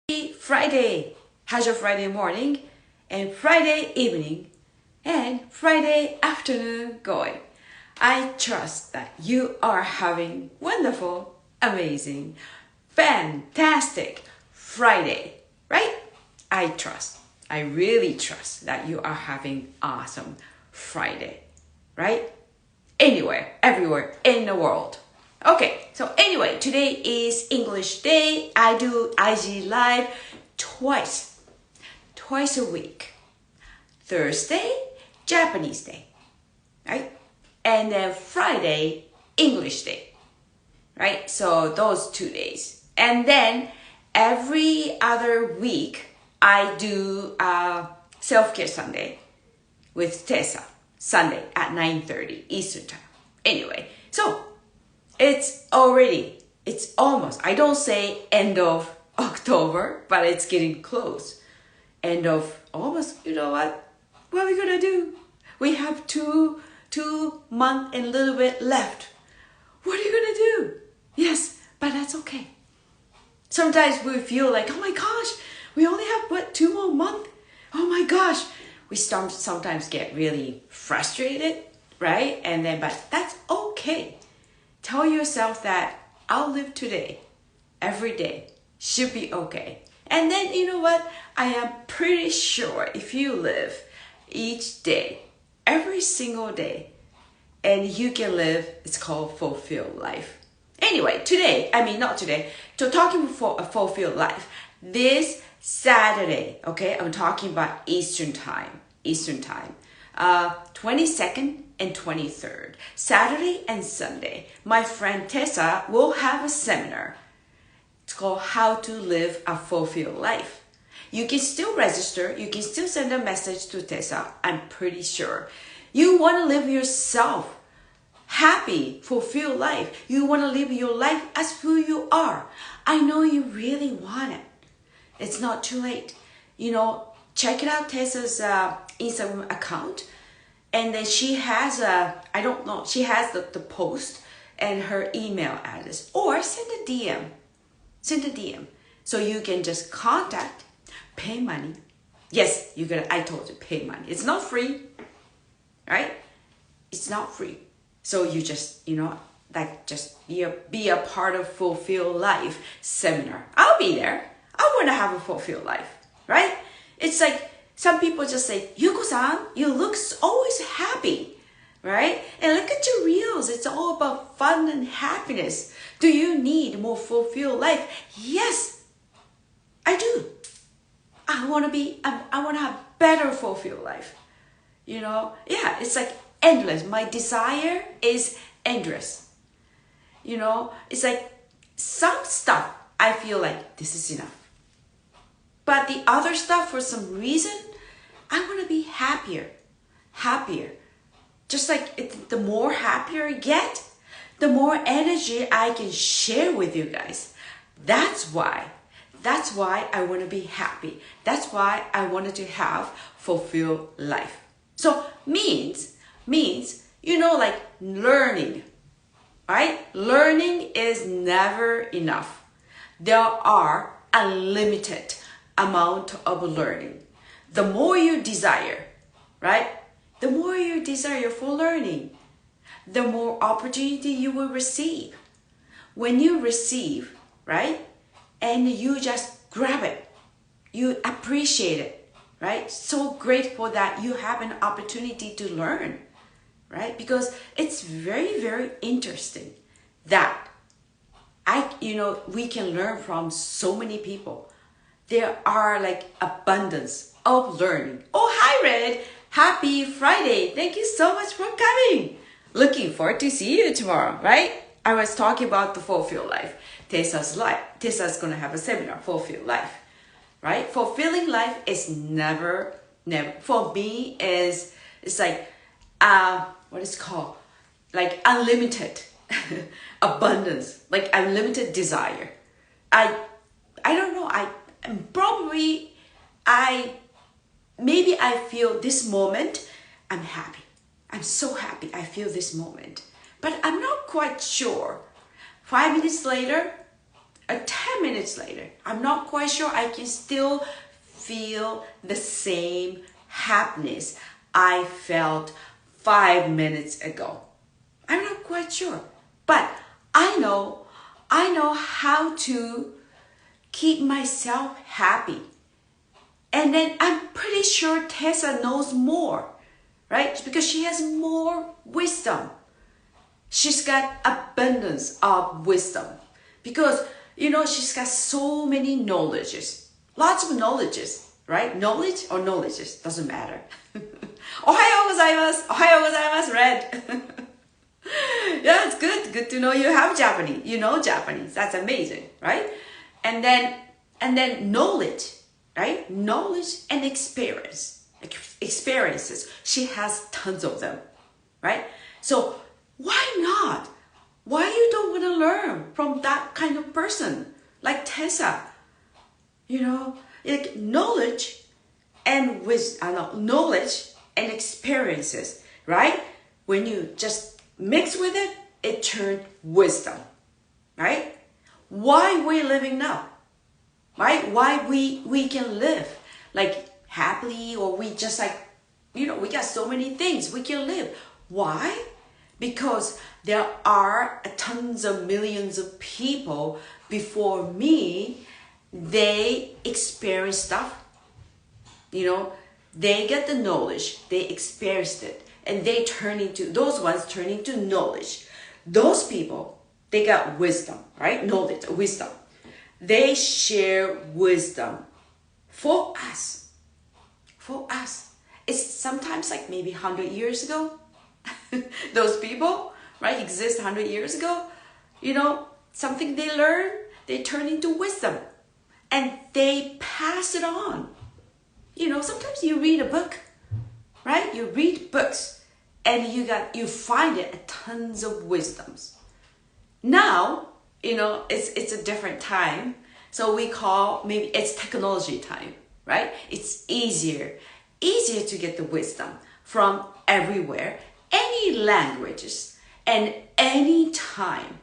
Friday. How's your Friday morning and Friday evening and Friday afternoon going? I trust that you are having wonderful, amazing, fantastic Friday, right? I really trust that you are having awesome Friday, right? Anywhere, everywhere in the world. Okay, so anyway, today is English Day. I do IG Live twice a week. Thursday, Japanese Day, right? And then Friday, English Day, right? So those 2 days. And then every other week, I do Self-Care Sunday with Tessa, Sunday at 9:30 Eastern Time. Anyway, so it's almost, I don't say end of October, but it's getting close. End of almost, you know what? What are we gonna do? We have two months and a little bit left. What are you gonna do? Yes, but that's okay. Sometimes we feel like, oh my gosh, we only have 2 more months? Oh my gosh. We sometimes get really frustrated, right? And then, but that's okay. Tell yourself that I'll live today, every day, should be okay. And then, you know what? I am pretty sure if you live each day, every single day, and you can live, it's called fulfilled life. Anyway, so talking for a fulfilled life, this Saturday, okay, I'm talking about Eastern time, 22nd and 23rd, Saturday and Sunday, my friend Tessa will have a seminar. It's called How to Live a Fulfilled Life. You can still register. You can still send a message to Tessa. I'm pretty sure. You want to live yourself happy, fulfilled life. You want to live your life as who you are. I know you really want it. It's not too late. Check it out, Tessa's Instagram account. And then she has she has the post and her email address. Or send a DM. So you can just contact, pay money. Yes, I told you, pay money. It's not free, right? It's not free. So you just, just be a part of Fulfill Life seminar. I'll be there. I want to have a fulfilled life, right? It's like some people just say, Yuko-san, you look always happy, right? And look at your reels. It's all about fun and happiness. Do you need more fulfilled life? Yes, I do. I want to have better fulfilled life. Yeah, it's like endless. My desire is endless. It's like some stuff I feel like this is enough. But the other stuff, for some reason, I want to be happier. Just like the more happier I get, the more energy I can share with you guys. That's why I want to be happy. That's why I wanted to have fulfilled life. So means, like learning, right? Learning is never enough. There are unlimited amount of learning. The more you desire, right? The more you desire for learning, the more opportunity you will receive. When you receive, right? And you just grab it, you appreciate it, right? So grateful that you have an opportunity to learn, right? Because it's very, very interesting that we can learn from so many people. There are like abundance of learning. Oh, hi, Red. Happy Friday. Thank you so much for coming. Looking forward to see you tomorrow, right? I was talking about the fulfilled life. Tessa's going to have a seminar, fulfilled life, right? Fulfilling life is never, for me it's like, what is it called? Like unlimited abundance, like unlimited desire. I don't know. Maybe I feel this moment, I'm happy. I'm so happy I feel this moment. But I'm not quite sure. 5 minutes later, 10 minutes later, I'm not quite sure, I can still feel the same happiness I felt 5 minutes ago. I'm not quite sure, but I know how to keep myself happy. And then I'm pretty sure Tessa knows more, right? Because she has more wisdom. She's got abundance of wisdom. Because, she's got so many knowledges. Lots of knowledges, right? Knowledge or knowledges, doesn't matter. Ohayo gozaimasu. Ohayo gozaimasu, Red. Yeah, it's good. Good to know you have Japanese. You know Japanese. That's amazing, right? And then knowledge, right? Knowledge and experiences. She has tons of them, right? So why not? Why you don't want to learn from that kind of person like Tessa? Like knowledge and knowledge and experiences, right? When you just mix with it, it turns wisdom, right? Why we're living now, right? Why we can live like happily, or we just like, we got so many things we can live. Why? Because there are tons of millions of people before me, they experience stuff, they get the knowledge, they experienced it, and those ones turn into knowledge. Those people, they got wisdom, right? Knowledge, wisdom. They share wisdom for us. For us. It's sometimes like maybe 100 years ago. Those people, right, exist 100 years ago. Something they learn, they turn into wisdom. And they pass it on. Sometimes you read a book, right? You read books and you find it tons of wisdoms. Now, it's a different time. So we call, maybe it's technology time, right? It's easier to get the wisdom from everywhere, any languages, and anytime.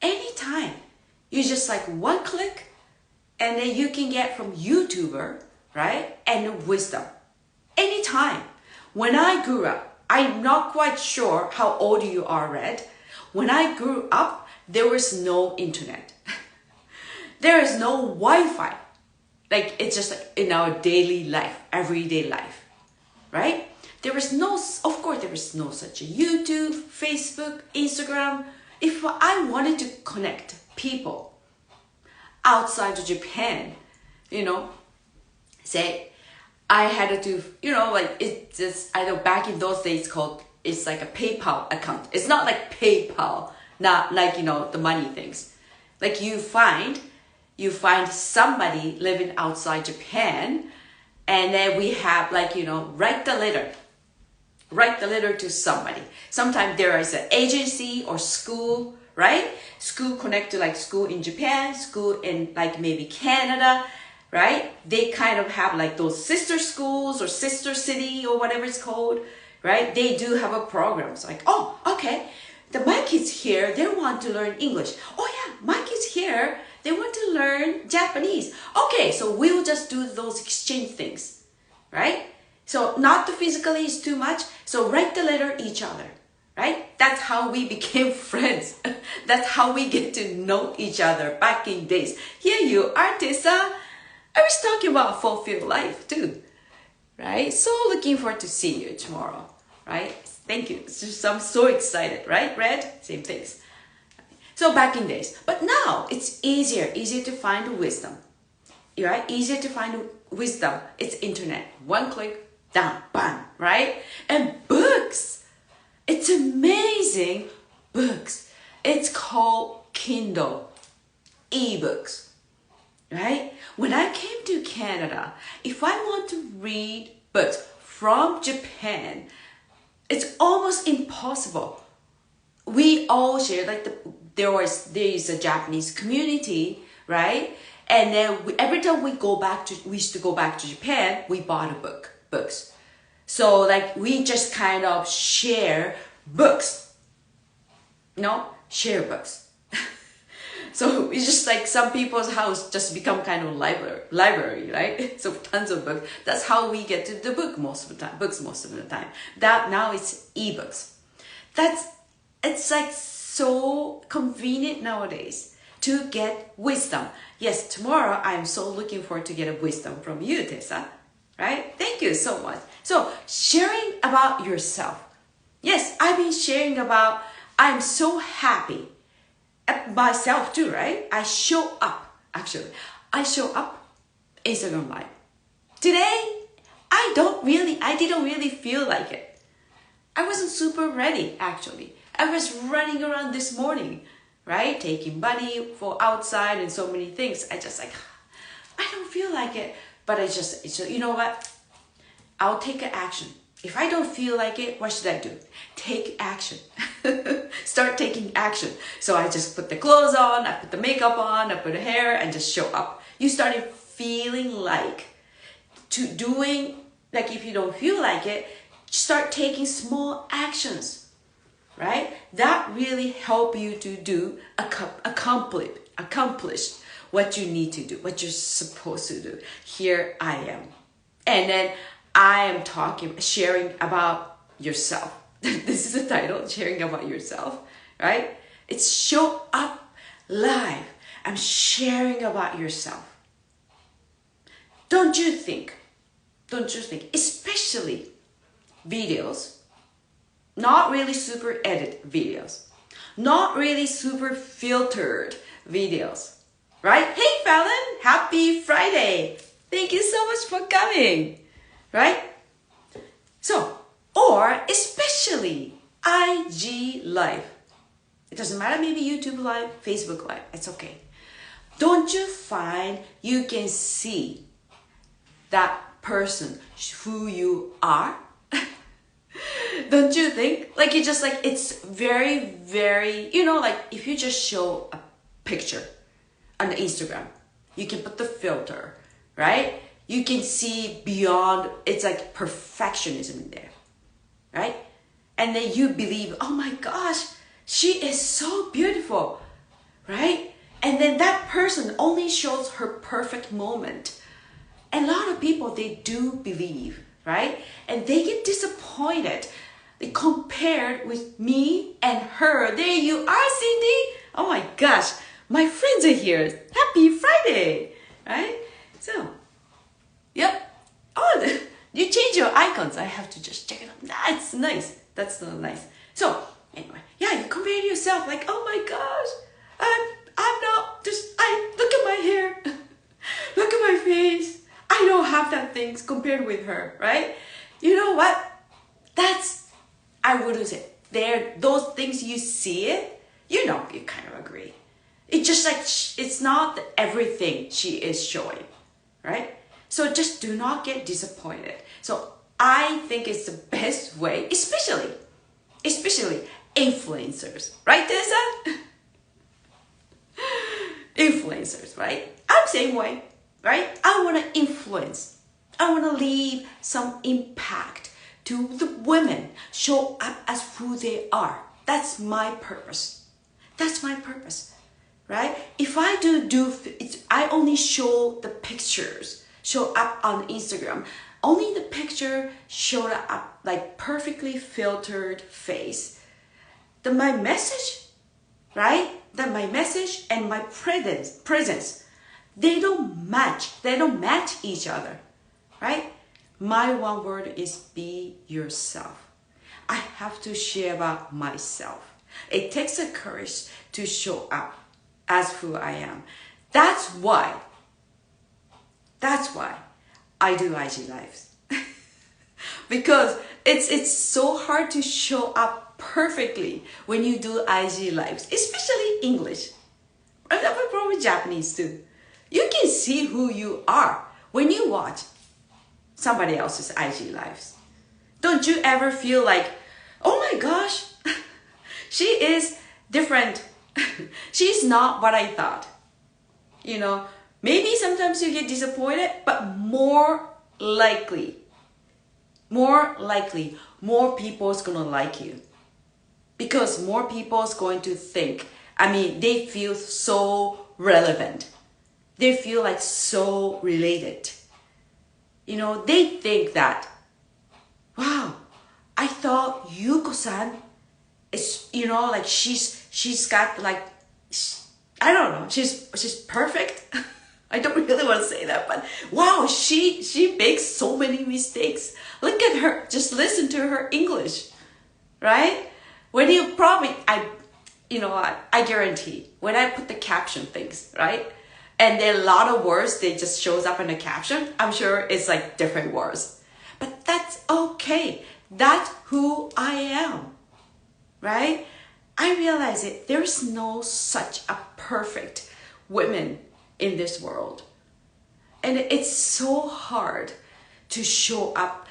You just like one click, and then you can get from YouTuber, right? And wisdom. Anytime. When I grew up, I'm not quite sure how old you are, Red. When I grew up, there was no internet. There is no Wi-Fi. Like, it's just like in our daily life, everyday life, right? There was no such a YouTube, Facebook, Instagram. If I wanted to connect people outside of Japan, say I had to, I know back in those days it's like a PayPal account. It's not like PayPal, not like, the money things. Like you find somebody living outside Japan, and then we have like, write the letter to somebody. Sometimes there is an agency or school, right? School connect to like school in Japan, school in like maybe Canada, right? They kind of have like those sister schools or sister city or whatever it's called, right? They do have a program. It's like, oh, okay, my kids here, they want to learn English. Oh yeah, my kids here, they want to learn Japanese. Okay, so we'll just do those exchange things, right? So not to physically is too much. So write the letter each other, right? That's how we became friends. That's how we get to know each other back in days. Here you are, Tessa. I was talking about fulfilled life too, right? So looking forward to see you tomorrow, right? Thank you. I'm so excited, right? Red, same things. So back in days, but now it's easier to find wisdom, right? Easier to find wisdom. It's internet. One click, done, bang, right? And books. It's amazing. Books. It's called Kindle, ebooks, right? When I came to Canada, if I want to read books from Japan, it's almost impossible. We all share, like there is a Japanese community, right? And then every time we used to go back to Japan, we bought books. So like we just kind of share books, share books. So it's just like some people's house just become kind of library, right? So tons of books. That's how we get to the books most of the time. That now it's ebooks. It's like so convenient nowadays to get wisdom. Yes, tomorrow I'm so looking forward to get a wisdom from you, Tessa. Right? Thank you so much. So sharing about yourself. Yes, I've been sharing about I'm so happy. Myself too, right? I show up, actually. I show up Instagram Live. Today, I didn't really feel like it. I wasn't super ready, actually. I was running around this morning, right? Taking Buddy for outside and so many things. I just like, I don't feel like it. But it's just, you know what? I'll take an action. If I don't feel like it, what should I do? Take action. Start taking action. So I just put the clothes on, I put the makeup on, I put the hair, and just show up. You started feeling like doing, like if you don't feel like it, start taking small actions, right? That really help you to do, accomplish what you need to do, what you're supposed to do. Here I am. And then I am sharing about yourself. This is the title, sharing about yourself, right? It's show up live. I'm sharing about yourself. Don't you think, especially videos, not really super edit videos, not really super filtered videos, right? Hey Fallon, happy Friday. Thank you so much for coming, right? So, or especially IG Live. It doesn't matter, maybe YouTube Live, Facebook Live, it's okay. Don't you find you can see that person, who you are? Don't you think? Like it's very, very, like if you just show a picture on Instagram, you can put the filter, right? You can see beyond, it's like perfectionism in there, right? And then you believe, oh my gosh, she is so beautiful, right? And then that person only shows her perfect moment. And a lot of people, they do believe, right? And they get disappointed. They compared with me and her. There you are, Cindy. Oh my gosh, my friends are here. Happy Friday, right? So, yep. Oh, you change your icons. I have to just check it out. That's nice. That's so nice. So, anyway, yeah, you compare yourself like, oh my gosh, I'm not just, look at my hair. Look at my face. I don't have that things compared with her, right? You know what? I wouldn't say, those things you see it, you kind of agree. It's just like, it's not everything she is showing, right? So just do not get disappointed. So I think it's the best way, especially influencers, right, Tessa? Influencers, right? I'm the same way, right? I want to influence. I want to leave some impact to the women, show up as who they are. That's my purpose. That's my purpose, right? If I I only show the pictures, show up on Instagram, only the picture showed up like perfectly filtered face. Then my message, right? That my message and my presence, they don't match each other, right? My one word is be yourself. I have to share about myself. It takes a courage to show up as who I am. That's why I do IG Lives. Because it's so hard to show up perfectly when you do IG Lives, especially English. I have a problem with Japanese too. You can see who you are when you watch somebody else's IG Lives. Don't you ever feel like, oh my gosh, she is different. She's not what I thought. Maybe sometimes you get disappointed, but more likely, more people's gonna like you. Because more people's going to think I mean, they feel so relevant. They feel like so related. You know, they think that, wow, I thought Yuko-san is, you know, like she's got like, I don't know, she's perfect. I don't really want to say that, but wow, she makes so many mistakes. Look at her, just listen to her English, right? When you probably, you know what, I guarantee, when I put the caption things, right? And then a lot of words, they just shows up in the caption, I'm sure it's like different words. But that's okay. That's who I am, right? I realize it, there's no such a perfect woman in this world. And it's so hard to show up,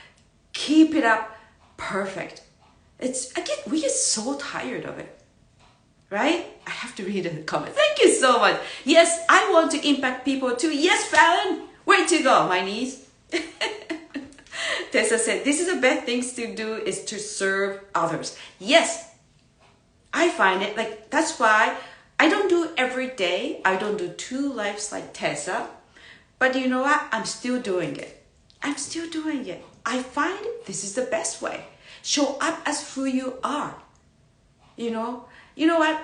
keep it up perfect. It's, again, we get so tired of it, right? I have to read the comment. Thank you so much. Yes, I want to impact people too. Yes, Fallon, way to go, my niece. Tessa said, this is the best things to do is to serve others. Yes, I find it like, that's why I don't do every day. I don't do 2 lives like Tessa. But you know what? I'm still doing it. I'm still doing it. I find this is the best way. Show up as who you are. You know what?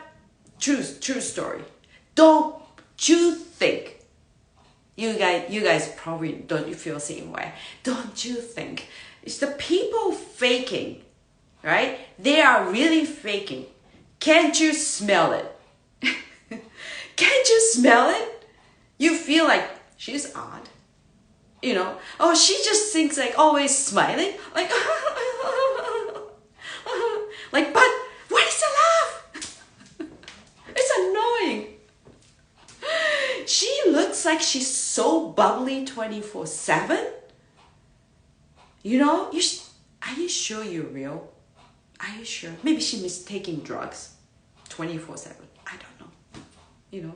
True story. Don't you think? You guys probably don't you feel the same way. Don't you think? It's the people faking, right? They are really faking. Can't you smell it? Can't you smell it? You feel like she's odd. You know, oh, she just thinks like always smiling. Like, like, but what is the laugh? It's annoying. She looks like she's so bubbly 24/7. You know, are you sure you're real? Are you sure? Maybe she mistaking drugs 24/7. I don't know. You know.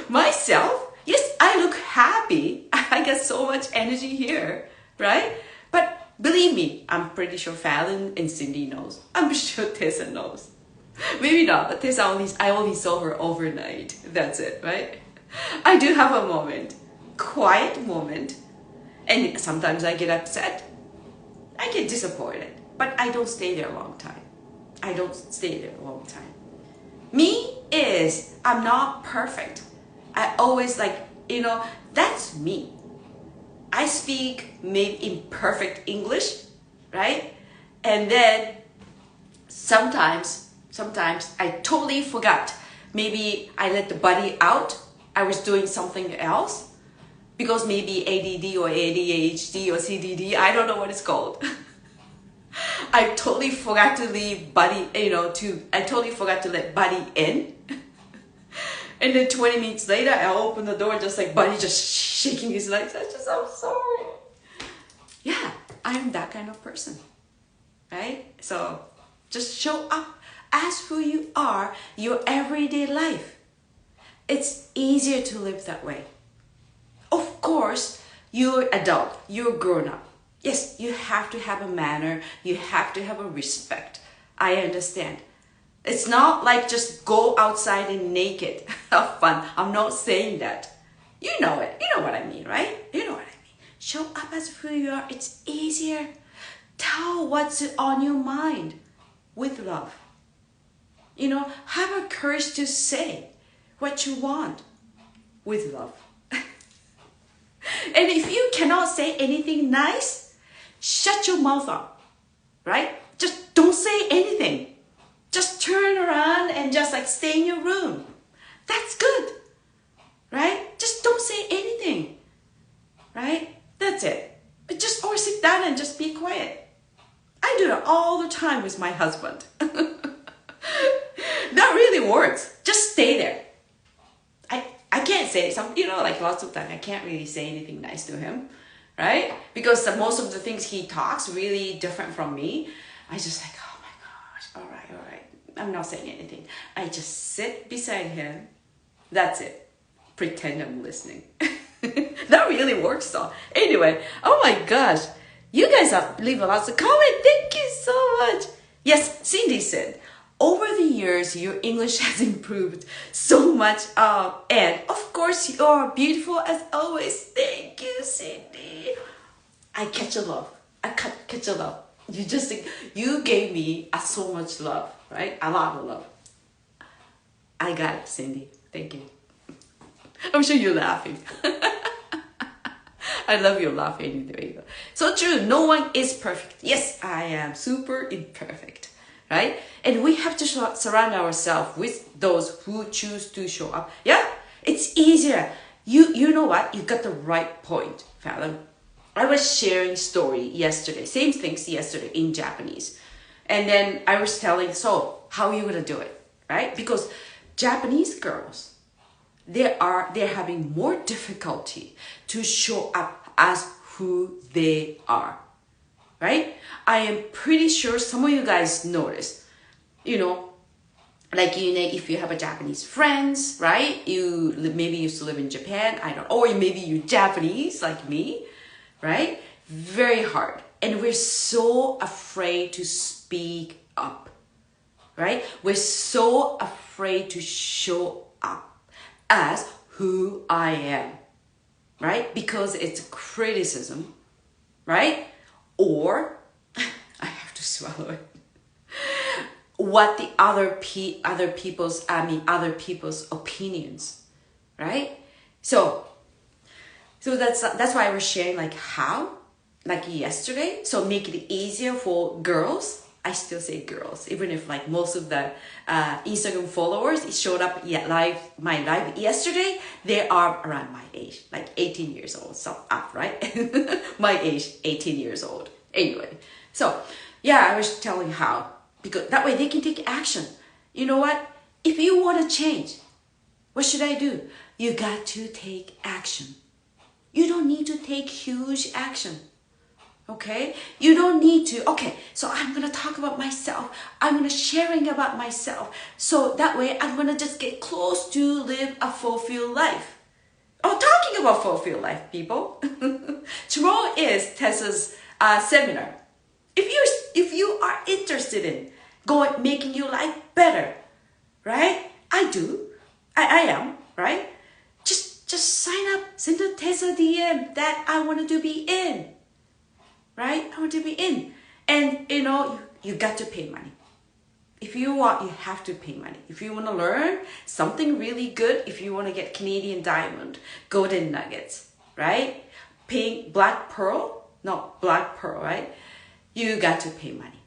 Myself, yes, I look happy. I get so much energy here, right? But believe me, I'm pretty sure Fallon and Cindy knows. I'm sure Tessa knows. Maybe not, but Tessa I only saw her overnight. That's it, right? I do have a moment, quiet moment, and sometimes I get upset. I get disappointed, but I don't stay there a long time. I don't stay there a long time. Me is, I'm not perfect. I always like, you know, that's me. I speak maybe imperfect English, right? And then sometimes I totally forgot. Maybe I let the body out. I was doing something else because maybe ADD or ADHD or CDD, I don't know what it's called. I totally forgot to leave body, I totally forgot to let body in. And then 20 minutes later, I open the door just like Buddy just shaking his legs. I'm sorry. Yeah, I'm that kind of person, right? So just show up as who you are, your everyday life. It's easier to live that way. Of course, you're adult, you're grown up. Yes, you have to have a manner, you have to have a respect. I understand. It's not like just go outside and naked, have fun. I'm not saying that. You know it. You know what I mean, right? You know what I mean. Show up as who you are. It's easier. Tell what's on your mind with love. You know, have a courage to say what you want with love. And if you cannot say anything nice, shut your mouth up, right? Just don't say anything. Just turn around and just like stay in your room. That's good, right? Just don't say anything, right? That's it. Just or sit down and just be quiet. I do that all the time with my husband. That really works. Just stay there. I can't say something, like lots of time I can't really say anything nice to him, right? Because most of the things he talks really different from me. I just like, oh my gosh, all right. I'm not saying anything. I just sit beside him. That's it. Pretend I'm listening. That really works though. Anyway, oh my gosh. You guys have leave lots of comments. Thank you so much. Yes, Cindy said, Over the years, your English has improved so much. And of course, you are beautiful as always. Thank you, Cindy. I catch a love. Catch a love. You gave me so much love, right? A lot of love. I got it, Cindy. Thank you. I'm sure you're laughing. I love your laugh anyway. So true. No one is perfect. Yes, I am super imperfect, right? And we have to surround ourselves with those who choose to show up. Yeah, it's easier. You know what? You got the right point, Fallon. I was sharing story yesterday, same things yesterday in Japanese. And then I was telling, so how are you gonna do it, right? Because Japanese girls, they're having more difficulty to show up as who they are, right? I am pretty sure some of you guys notice, like, if you have a Japanese friends, right? You maybe used to live in Japan, or maybe you're Japanese like me, right? Very hard. And we're so afraid to speak up, right? We're so afraid to show up as who I am, right? Because it's criticism, right? Or I have to swallow it. What the other people's opinions, right? So that's why I was sharing like how, like yesterday. So make it easier for girls. I still say girls, even if like most of the Instagram followers, it showed up my live yesterday. They are around my age, like 18 years old, so up, right? My age, 18 years old. Anyway, so yeah, I was telling how, because that way they can take action. You know what? If you want to change, what should I do? You got to take action. You don't need to take huge action. Okay, you don't need to. Okay, so I'm gonna talk about myself. I'm gonna sharing about myself. So that way, I'm gonna just get close to live a fulfilled life. Oh, talking about fulfilled life, people. Tomorrow is Tessa's seminar. If you are interested in making your life better, right? I am, right? Just sign up. Send a Tessa DM that I wanted to be in. Right? I want to be in. And you got to pay money. If you want, you have to pay money. If you want to learn something really good, if you want to get Canadian diamond, golden nuggets, right? Black pearl, right? You got to pay money.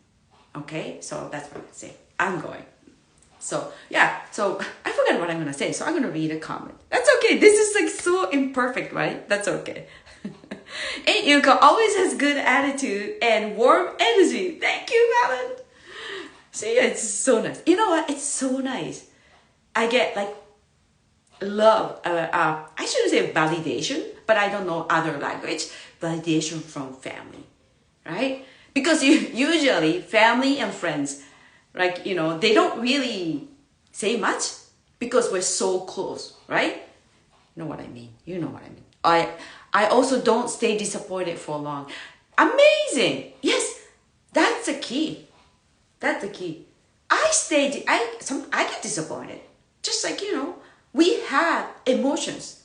Okay? So that's what I'm saying. I'm going. So yeah, so I forgot what I'm going to say. So I'm going to read a comment. That's okay. This is like so imperfect, right? That's okay. And Yuka always has good attitude and warm energy. Thank you, Alan. See, it's so nice. You know what? It's so nice. I get like love. I shouldn't say validation, but I don't know other language. Validation from family, right? Because usually family and friends, like, they don't really say much because we're so close, right? You know what I mean? You know what I mean. I also don't stay disappointed for long. Amazing. Yes, that's the key. That's the key. I get disappointed. Just like, we have emotions.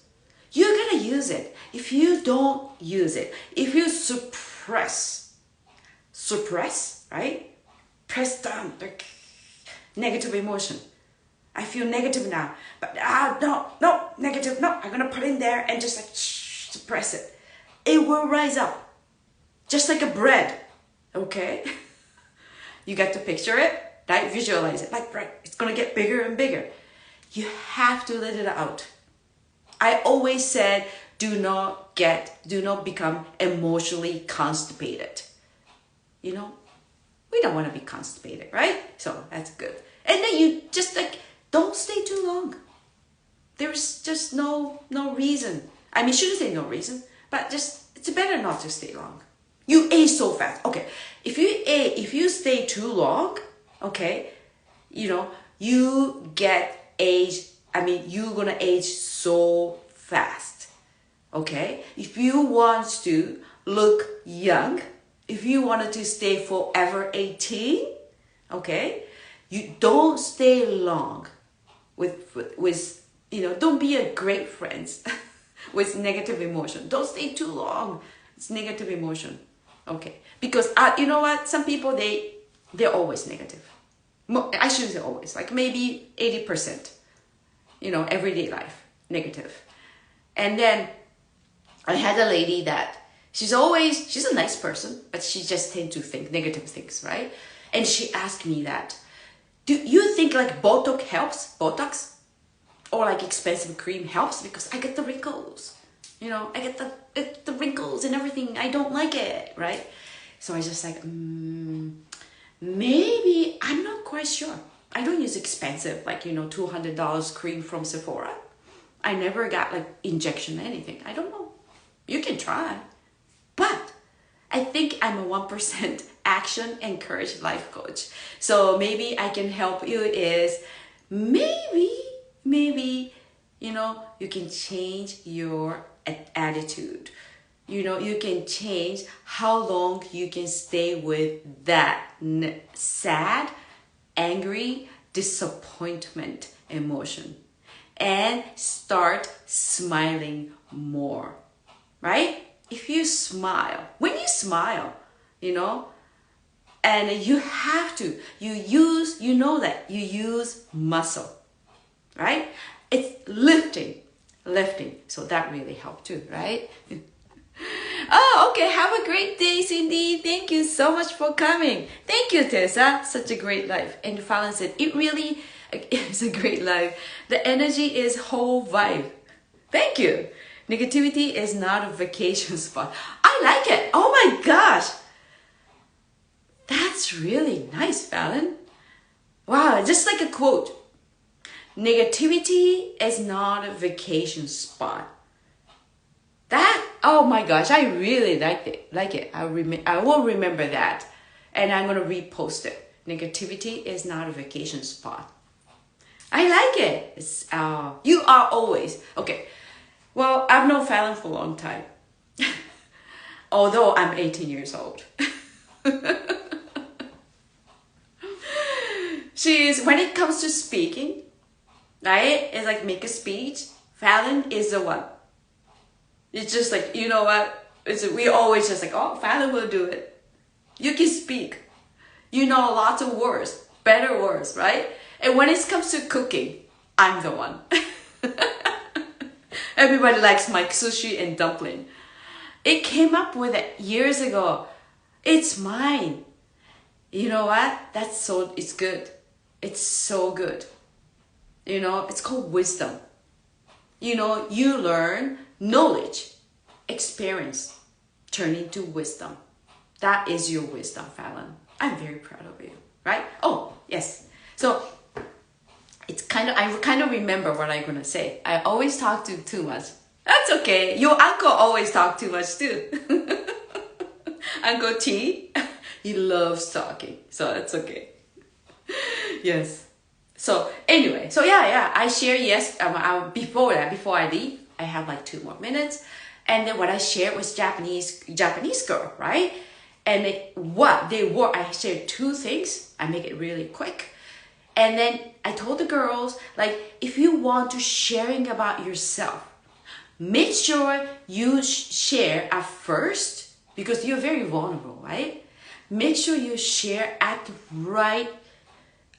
You're going to use it. If you don't use it, if you suppress, right? Press down the negative emotion. I feel negative now, but no, negative. No, I'm going to put in there and just like suppress it. It will rise up just like a bread. Okay. You got to picture it, right? Visualize it like bread. It's going to get bigger and bigger. You have to let it out. I always said, do not become emotionally constipated. We don't want to be constipated, right? So that's good. And then you just like, don't stay too long. There's just no reason. I mean, shouldn't say no reason, but just, it's better not to stay long. You age so fast. Okay. If you stay too long, okay, you get age. I mean, you're going to age so fast. Okay. If you want to look young, if you wanted to stay forever 18, okay, You don't stay long with don't be a great friend with negative emotion. Don't stay too long. It's negative emotion. Okay. Because you know what? Some people, they're always negative. I shouldn't say always, like maybe 80%, everyday life, negative. And then I had a lady that she's a nice person, but she just tends to think negative things, right? And she asked me that, do you think like Botox? Or like expensive cream helps? Because I get the wrinkles, I get the wrinkles and everything. I don't like it, right? So I just like, maybe, I'm not quite sure. I don't use expensive, like, $200 cream from Sephora. I never got like injection or anything. I don't know. You can try. But I think I'm a 1% action and courage life coach. So maybe I can help you is maybe, you can change your attitude. You can change how long you can stay with that sad, angry, disappointment emotion and start smiling more, right? If you smile, when you smile, and you have to, you use muscle, right? It's lifting. So that really helped too, right? Oh, okay. Have a great day, Cindy. Thank you so much for coming. Thank you, Tessa. Such a great life. And Fallon said, it really is a great life. The energy is whole vibe. Thank you. Negativity is not a vacation spot. I like it. Oh my gosh. That's really nice, Fallon. Wow, just like a quote. Negativity is not a vacation spot. Oh my gosh, I really like it. I will remember that. And I'm going to repost it. Negativity is not a vacation spot. I like it. You are always. Okay. Well, I've known Fallon for a long time. Although I'm 18 years old. When it comes to speaking, right? It's like make a speech. Fallon is the one. It's just like, you know what? We always just like, oh, Fallon will do it. You can speak. You know lots of words, better words, right? And when it comes to cooking, I'm the one. Everybody likes my sushi and dumpling. It came up with it years ago. It's mine. You know what? It's good. It's so good. It's called wisdom. You learn knowledge, experience, turn into wisdom. That is your wisdom, Fallon. I'm very proud of you, right? Oh, yes. So I kind of remember what I'm going to say. I always talk too much. That's okay. Your uncle always talk too much too. Uncle T, he loves talking. So that's okay. Yes. So anyway, I share before I leave, I have like 2 more minutes. And then what I shared was Japanese girl, right? And I shared 2 things. I make it really quick. And then I told the girls, like, if you want to sharing about yourself, make sure you share at first because you're very vulnerable, right? Make sure you share at the right,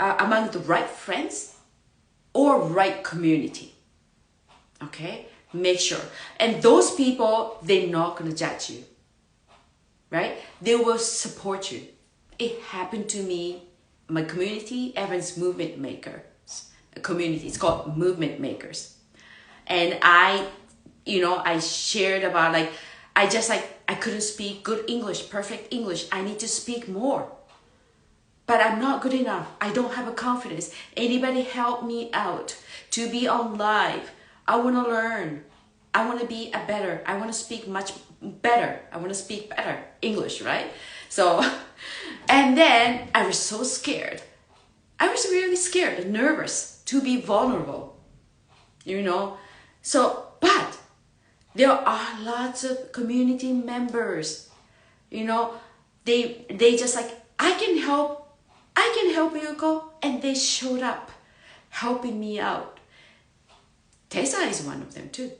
among the right friends or right community. Okay? Make sure. And those people, they're not going to judge you. Right? They will support you. It happened to me. My community, Evans Movement Makers community. It's called Movement Makers. And I shared about I couldn't speak good English, perfect English. I need to speak more. But I'm not good enough. I don't have a confidence. Anybody help me out to be on live. I want to learn. I want to be I want to speak much better. I want to speak better English, right? So, and then I was so scared. I was really scared and nervous to be vulnerable, So, but there are lots of community members, they just like, I can help you, go. and they showed up helping me out. Tessa is one of them too,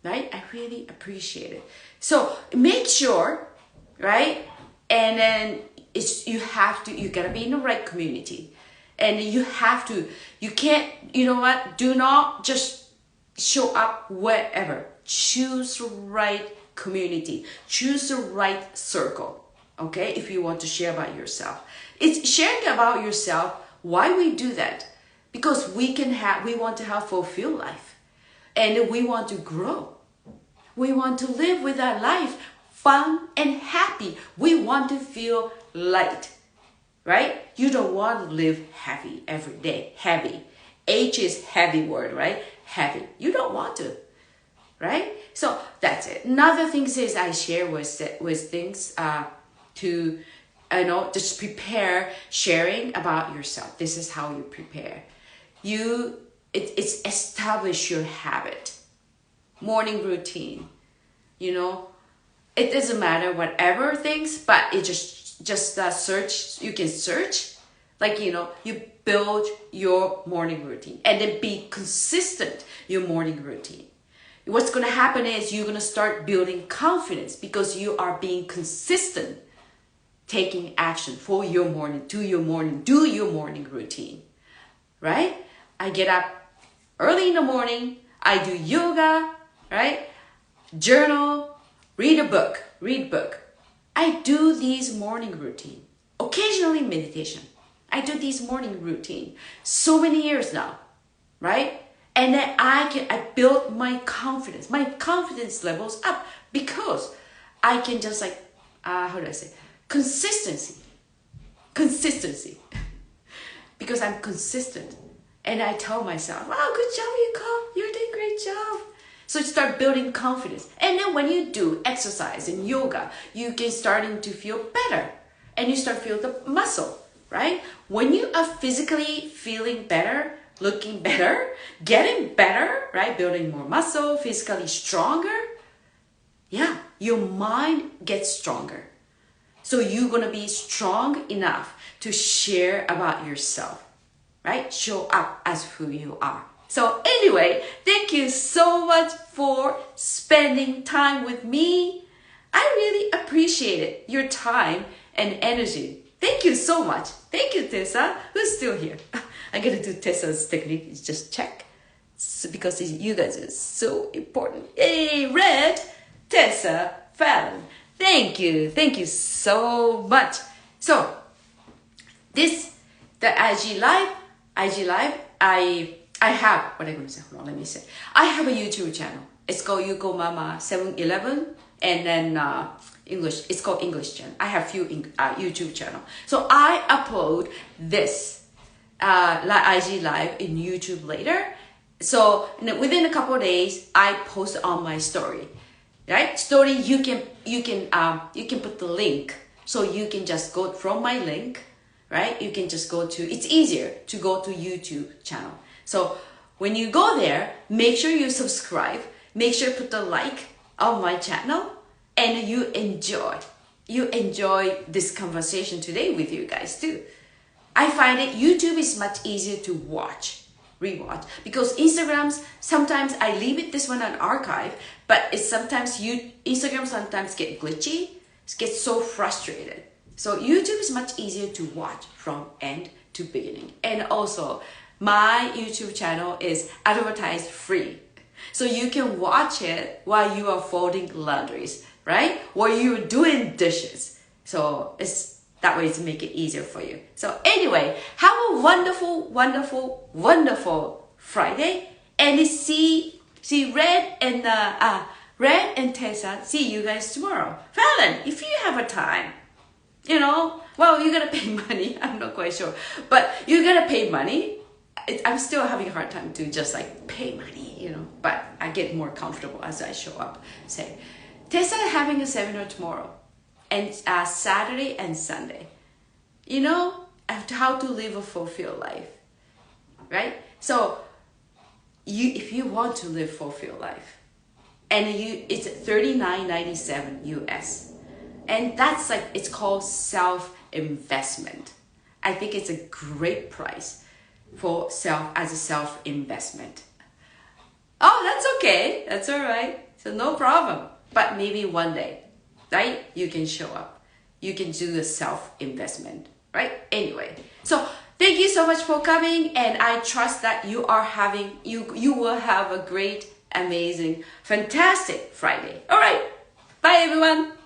right? I really appreciate it. So make sure, right? And then you gotta be in the right community. And you can't, you know what? Do not just show up wherever. Choose the right community. Choose the right circle, okay? If you want to share about yourself. It's sharing about yourself. Why we do that? Because we want to have fulfilled life. And we want to grow. We want to live with our life fun and happy. We want to feel light, right? You don't want to live heavy every day. Heavy. H is heavy word, right? Heavy. You don't want to, right? So that's it. Another thing is I share with things to, just prepare, sharing about yourself. This is how you prepare. It's establish your habit, morning routine. It doesn't matter whatever things, but it just search. You can search, you build your morning routine and then be consistent. Your morning routine. What's going to happen is you're going to start building confidence because you are being consistent, taking action for your morning, do your morning routine, right? I get up early in the morning. I do yoga, right? Journal, read book. I do these morning routine. Occasionally meditation. I do these morning routine so many years now, right? And then I build my confidence. My confidence levels up because I can just consistency. Because I'm consistent. And I tell myself, wow, good job, you're doing a great job. So you start building confidence. And then when you do exercise and yoga, you get starting to feel better. And you start feeling the muscle, right? When you are physically feeling better, looking better, getting better, right? Building more muscle, physically stronger. Yeah, your mind gets stronger. So you're going to be strong enough to share about yourself, right? Show up as who you are. So anyway, thank you so much for spending time with me. I really appreciated your time and energy. Thank you so much. Thank you, Tessa. Who's still here? I'm going to do Tessa's technique. It's just check. Because you guys are so important. Hey, Red, Tessa, Fallon. Thank you. Thank you so much. So, the IG Live, I have, what am I going to say? Hold on, let me say. I have a YouTube channel. It's called Yuko Mama 711. And then English, it's called English channel. I have few YouTube channel. So I upload this IG Live in YouTube later. So within a couple of days, I post on my story. Right? Story, you can put the link. So you can just go from my link, right? You can just go to, it's easier to go to YouTube channel. So when you go there, make sure you subscribe, make sure you put the like on my channel, and you enjoy this conversation today with you guys too. I find it YouTube is much easier to rewatch, because Instagrams, sometimes I leave it this one on archive, but it's sometimes Instagram sometimes get glitchy, get so frustrated. So YouTube is much easier to watch from end to beginning. And also my YouTube channel is advertised free. So you can watch it while you are folding laundries, right? While you're doing dishes. So it's that way to make it easier for you. So anyway, have a wonderful, wonderful, wonderful Friday. And see Red and Tessa, see you guys tomorrow. Fallon, if you have a time, well, you're gonna pay money. I'm not quite sure, but you're gonna pay money. I'm still having a hard time to just pay money, but I get more comfortable as I show up. Say, Tessa having a seminar tomorrow, and Saturday and Sunday. How to live a fulfilled life, right? So, if you want to live fulfilled life, and it's $39.97 US, and that's it's called self-investment. I think it's a great price. for self as a self investment. Oh, that's okay. That's all right. So no problem. But maybe one day, right? You can show up. You can do the self investment, right? Anyway, so thank you so much for coming, and I trust that you will have a great, amazing, fantastic Friday. All right. Bye everyone.